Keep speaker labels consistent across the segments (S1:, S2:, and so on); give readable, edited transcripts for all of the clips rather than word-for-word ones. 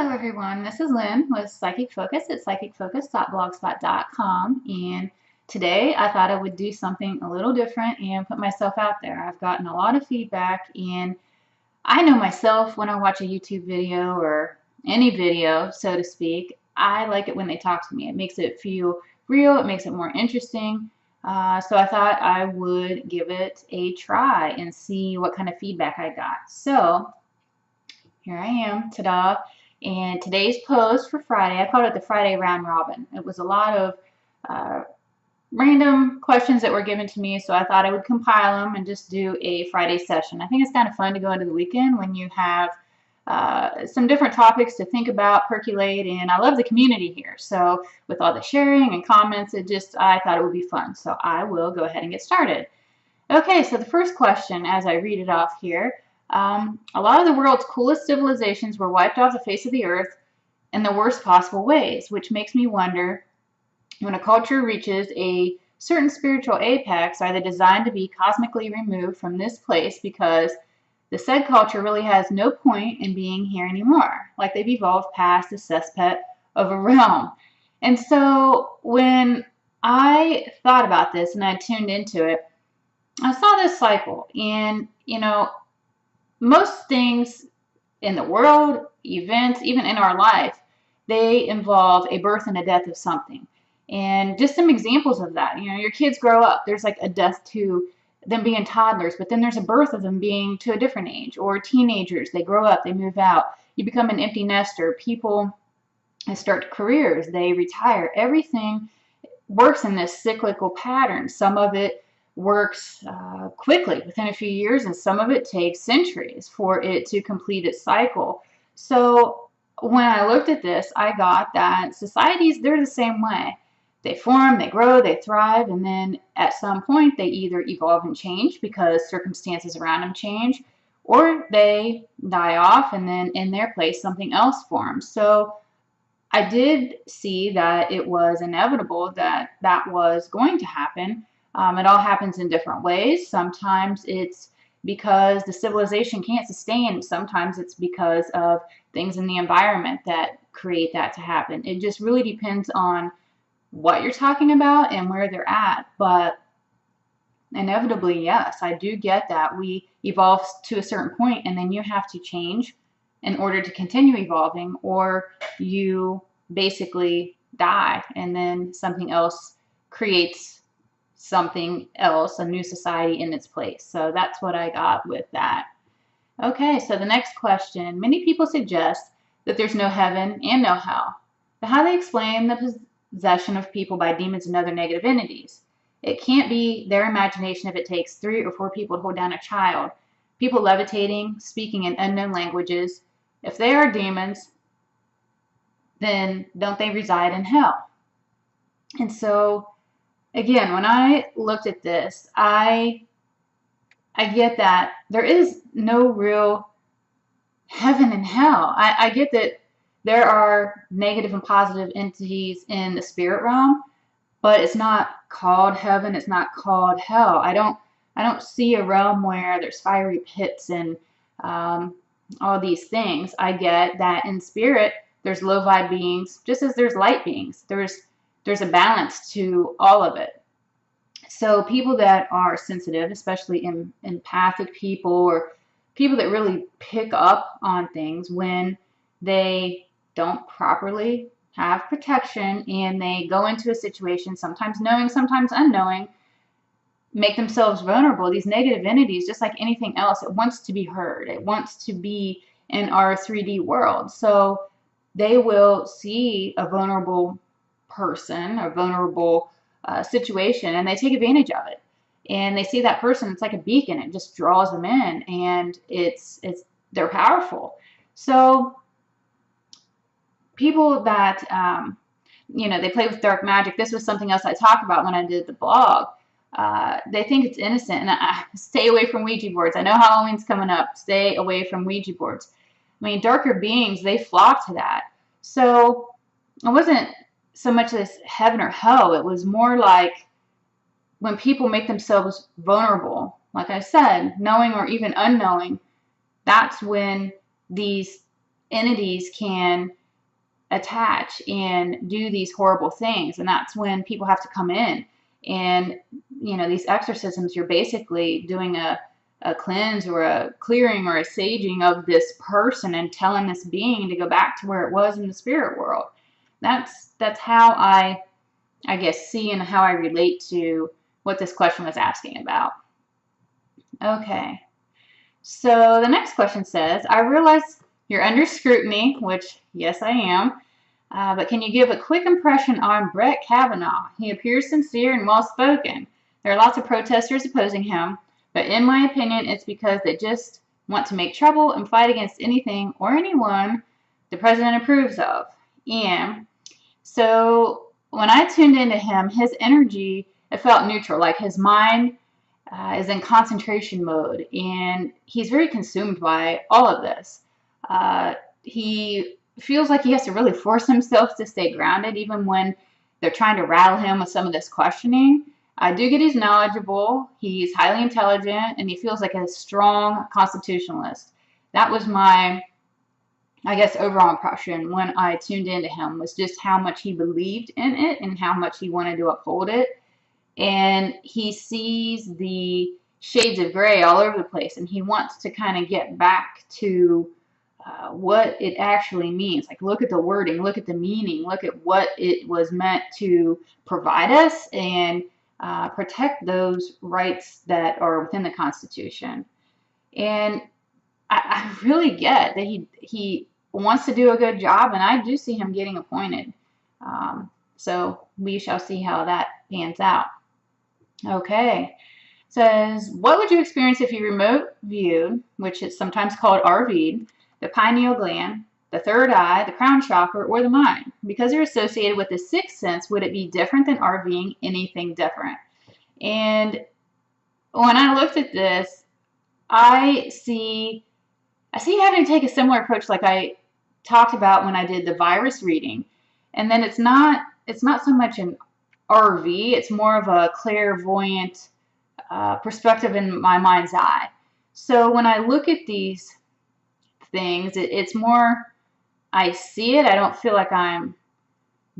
S1: Hello everyone, this is Lynn with Psychic Focus at psychicfocus.blogspot.com, and today I thought I would do something a little different and put myself out there. I've gotten a lot of feedback, and I know myself when I watch a YouTube video or any video, so to speak, I like it when they talk to me. It makes it feel real, it makes it more interesting. So I thought I would give it a try and see what kind of feedback I got. So here I am, ta-da. And today's post for Friday, I called it the Friday round robin. It was a lot of uh, random questions that were given to me, so I thought I would compile them and just do a Friday session. I think it's kind of fun to go into the weekend when you have some different topics to think about, percolate, and I love the community here. So with all the sharing and comments, I thought it would be fun. So I will go ahead and get started. Okay, so the first question, as I read it off here, a lot of the world's coolest civilizations were wiped off the face of the earth in the worst possible ways, which makes me wonder, when a culture reaches a certain spiritual apex, are they designed to be cosmically removed from this place because the said culture really has no point in being here anymore, like they've evolved past the cesspit of a realm? And so when I thought about this and I tuned into it, I saw this cycle, and most things in the world, events, even in our life, they involve a birth and a death of something. And just some examples of that, your kids grow up, there's like a death to them being toddlers, but then there's a birth of them being to a different age, or teenagers, they grow up, they move out, you become an empty nester, people start careers, they retire. Everything works in this cyclical pattern. Some of it works quickly within a few years, and some of it takes centuries for it to complete its cycle. So when I looked at this, I got that societies, they're the same way. They form, they grow, they thrive, and then at some point they either evolve and change because circumstances around them change, or they die off and then in their place something else forms. So I did see that it was inevitable that that was going to happen. It all happens in different ways. Sometimes it's because the civilization can't sustain. Sometimes it's because of things in the environment that create that to happen. It just really depends on what you're talking about and where they're at. But inevitably, yes, I do get that. We evolve to a certain point and then you have to change in order to continue evolving, or you basically die and then something else creates something else, a new society in its place. So that's what I got with that. Okay, so the next question. Many people suggest that there's no heaven and no hell, but how do they explain the possession of people by demons and other negative entities? It can't be their imagination if it takes 3 or 4 people to hold down a child, people levitating, speaking in unknown languages. If they are demons, then don't they reside in hell? And so, again, when I looked at this, I get that there is no real heaven and hell. I get that there are negative and positive entities in the spirit realm, but it's not called heaven. It's not called hell. I don't see a realm where there's fiery pits and all these things. I get that in spirit there's low vibe beings just as there's light beings. There's a balance to all of it. So people that are sensitive, especially empathic people, or people that really pick up on things when they don't properly have protection and they go into a situation, sometimes knowing, sometimes unknowing, make themselves vulnerable. These negative entities, just like anything else, it wants to be heard. It wants to be in our 3D world. So they will see a vulnerable person, a vulnerable situation, and they take advantage of it. And they see that person, it's like a beacon. It just draws them in, and they're powerful. So people that they play with dark magic. This was something else I talked about when I did the blog. They think it's innocent, and stay away from Ouija boards. I know Halloween's coming up. Stay away from Ouija boards. I mean, darker beings, they flock to that. So it wasn't so much this heaven or hell. It was more like when people make themselves vulnerable, like I said, knowing or even unknowing, that's when these entities can attach and do these horrible things. And that's when people have to come in. And, these exorcisms, you're basically doing a cleanse or a clearing or a saging of this person and telling this being to go back to where it was in the spirit world. That's how I guess see and how I relate to what this question was asking about. Okay. So the next question says, I realize you're under scrutiny, which yes, I am. But can you give a quick impression on Brett Kavanaugh? He appears sincere and well-spoken. There are lots of protesters opposing him, but in my opinion, it's because they just want to make trouble and fight against anything or anyone the president approves of. And so when I tuned into him, his energy, it felt neutral, like his mind is in concentration mode, and he's very consumed by all of this. He feels like he has to really force himself to stay grounded, even when they're trying to rattle him with some of this questioning. I do get he's knowledgeable, he's highly intelligent, and he feels like a strong constitutionalist. That was my, I guess, overall impression when I tuned into him, was just how much he believed in it and how much he wanted to uphold it. And he sees the shades of gray all over the place, and he wants to kind of get back to what it actually means. Like, look at the wording, look at the meaning, look at what it was meant to provide us, and protect those rights that are within the Constitution. And I really get that he wants to do a good job, and I do see him getting appointed. So we shall see how that pans out. Okay. Says, what would you experience if you remote viewed, which is sometimes called RV'd, the pineal gland, the third eye, the crown chakra, or the mind? Because they're associated with the sixth sense, would it be different than RVing anything different? And when I looked at this, I see having to take a similar approach like I talked about when I did the virus reading. And then it's not so much an RV, it's more of a clairvoyant perspective in my mind's eye. So when I look at these things, it's more, I see it, I don't feel like I'm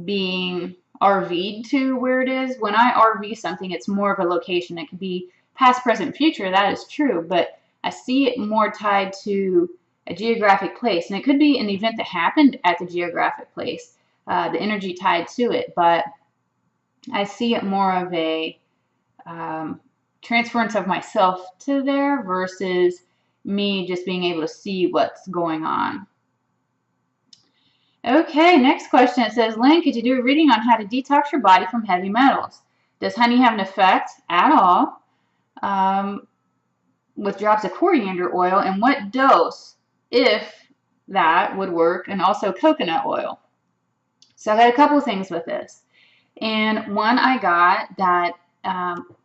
S1: being RV'd to where it is. When I RV something, it's more of a location. It could be past, present, future, that is true, but I see it more tied to a geographic place. And it could be an event that happened at the geographic place, the energy tied to it, but I see it more of a transference of myself to there versus me just being able to see what's going on. Okay, next question. It says, Lynn, could you do a reading on how to detox your body from heavy metals? Does honey have an effect at all with drops of coriander oil, and what dose, if that would work, and also coconut oil? So I got a couple of things with this. And one I got that,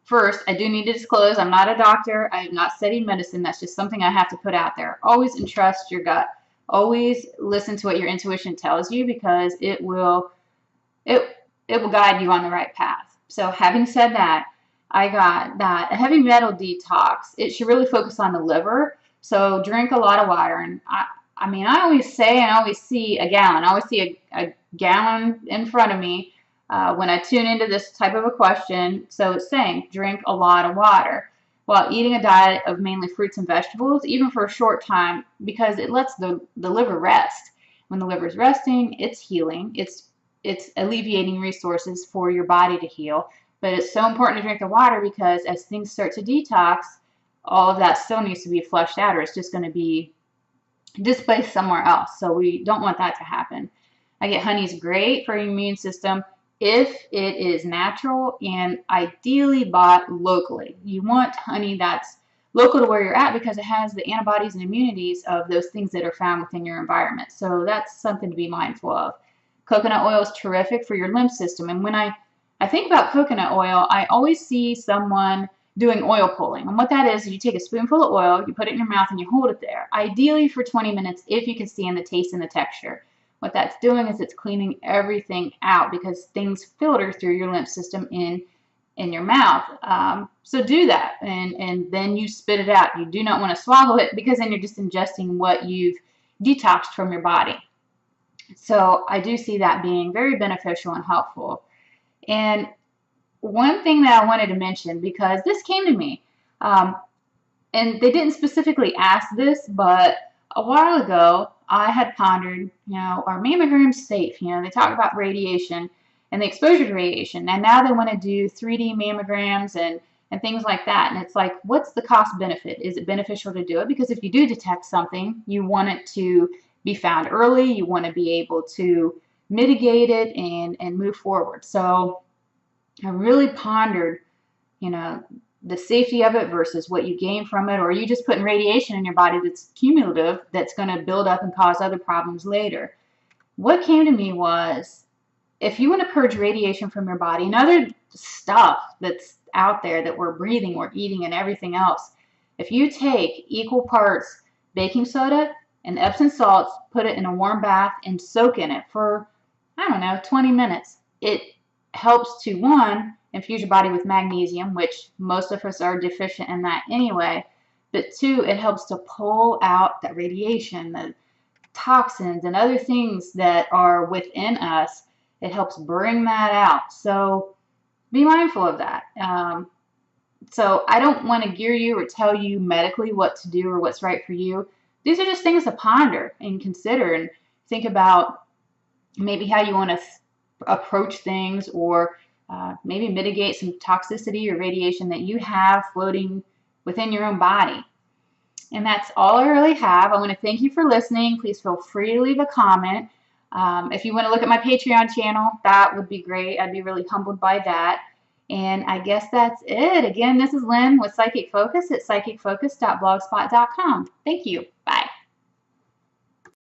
S1: first, I do need to disclose, I'm not a doctor. I have not studied medicine. That's just something I have to put out there. Always entrust your gut. Always listen to what your intuition tells you, because it will guide you on the right path. So having said that, I got that a heavy metal detox, it should really focus on the liver. So drink a lot of water. And I mean, I always say and I always see a gallon. I always see a gallon in front of me when I tune into this type of a question. So it's saying drink a lot of water while eating a diet of mainly fruits and vegetables, even for a short time, because it lets the liver rest. When the liver is resting, it's healing. It's alleviating resources for your body to heal. But it's so important to drink the water, because as things start to detox, all of that still needs to be flushed out, or it's just going to be displaced somewhere else. So we don't want that to happen. I get honey's great for your immune system if it is natural and ideally bought locally. You want honey that's local to where you're at, because it has the antibodies and immunities of those things that are found within your environment. So that's something to be mindful of. Coconut oil is terrific for your lymph system. And when I think about coconut oil, I always see someone doing oil pulling. And what that is you take a spoonful of oil, you put it in your mouth, and you hold it there, ideally for 20 minutes if you can stand the taste and the texture. What that's doing is it's cleaning everything out, because things filter through your lymph system in your mouth. So do that, and then you spit it out. You do not want to swallow it, because then you're just ingesting what you've detoxed from your body. So I do see that being very beneficial and helpful. And one thing that I wanted to mention, because this came to me, um, and they didn't specifically ask this, but a while ago I had pondered, are mammograms safe? They talk about radiation and the exposure to radiation, and now they want to do 3D mammograms and things like that. And it's like, what's the cost benefit? Is it beneficial to do it? Because if you do detect something, you want it to be found early. You want to be able to mitigate it and move forward. So I really pondered, you know, the safety of it versus what you gain from it, or are you just putting radiation in your body that's cumulative, that's going to build up and cause other problems later? What came to me was, if you want to purge radiation from your body and other stuff that's out there that we're breathing, we're eating, and everything else, if you take equal parts baking soda and Epsom salts, put it in a warm bath, and soak in it for, I don't know, 20 minutes, it helps to, one, infuse your body with magnesium, which most of us are deficient in that anyway, but two, it helps to pull out that radiation, the toxins and other things that are within us. It helps bring that out. So be mindful of that. So I don't want to gear you or tell you medically what to do or what's right for you. These are just things to ponder and consider and think about, maybe how you want to approach things, or maybe mitigate some toxicity or radiation that you have floating within your own body. And that's all I really have. I want to thank you for listening. Please feel free to leave a comment. If you want to look at my Patreon channel, that would be great. I'd be really humbled by that. And I guess that's it. Again, this is Lynn with Psychic Focus at psychicfocus.blogspot.com. Thank you. Bye.